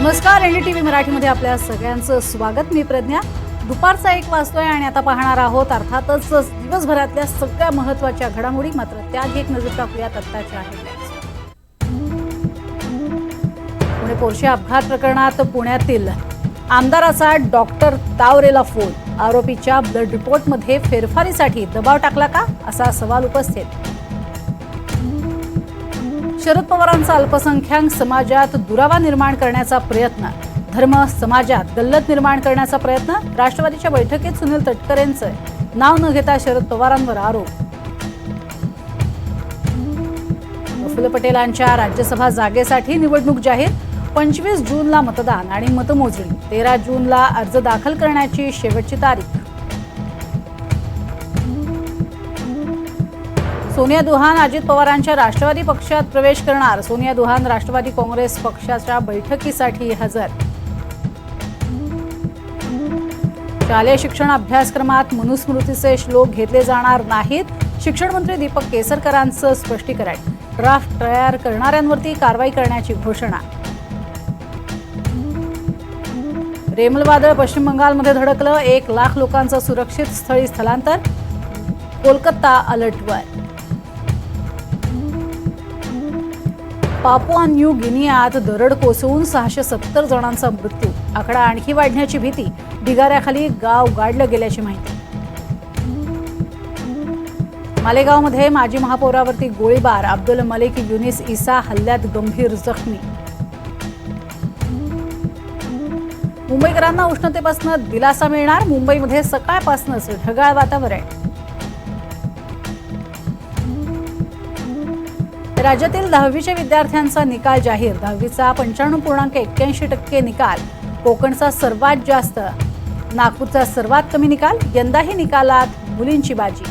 नमस्कार, एनडीटीव्ही मराठीमध्ये आपल्या सगळ्यांचं स्वागत. मी प्रज्ञा. दुपारचा 1 वाजतोय आणि आता पाहणार आहोत अर्थातच दिवसभरातल्या सगळ्या महत्त्वाच्या घडामोडी. मात्र त्याआधी एक नजर टाकूयात आत्ताच्या हेडलाईन्स. पुणे पोर्शे अपघात प्रकरणात पुण्यातील आमदाराचा डॉक्टर तावरेला फोन. आरोपीच्या ब्लड रिपोर्टमध्ये फेरफारीसाठी दबाव टाकला का, असा सवाल उपस्थित. शरद पवारांचा अल्पसंख्याक समाजात दुरावा निर्माण करण्याचा प्रयत्न, धर्म समाजात गल्लत निर्माण करण्याचा प्रयत्न. राष्ट्रवादीच्या बैठकीत सुनील तटकरेंचं नाव न घेता शरद पवारांवर आरोप. प्रफुल्ल पटेलांच्या राज्यसभा जागेसाठी निवडणूक जाहीर. 25 जूनला मतदान आणि मतमोजणी. 13 जूनला अर्ज दाखल करण्याची शेवटची तारीख. सोनिया दुहान अजित पवारांच्या राष्ट्रवादी पक्षात प्रवेश करणार. सोनिया दुहान राष्ट्रवादी काँग्रेस पक्षाच्या बैठकीसाठी हजर. शालेय शिक्षण अभ्यासक्रमात मनुस्मृतीचे श्लोक घेतले जाणार नाहीत. शिक्षण मंत्री दीपक केसरकरांचं स्पष्टीकरण. ड्राफ्ट तयार करणाऱ्यांवरती कारवाई करण्याची घोषणा. रेमल वादळ पश्चिम बंगालमध्ये धडकलं. 1 लाख लोकांचं सुरक्षित स्थळी स्थलांतर. कोलकाता अलर्टवर. पापुआ न्यू गिनियात दरड कोसळून 670 जणांचा मृत्यू. आकडा आणखी वाढण्याची भीती. ढिगाऱ्याखाली गाव गाडलं गेल्याची माहिती. मालेगावमध्ये माजी महापौरावरती गोळीबार. अब्दुल मलिक युनिस इसा हल्ल्यात गंभीर जखमी. मुंबईकरांना उष्णतेपासून दिलासा मिळणार. मुंबईमध्ये सकाळपासूनच ढगाळ वातावरण. राज्यातील 10वीच्या विद्यार्थ्यांचा निकाल जाहीर. 10वीचा 95.81% निकाल. कोकणचा सर्वात जास्त, नागपूरचा सर्वात कमी निकाल. यंदाही निकालात मुलींची बाजी.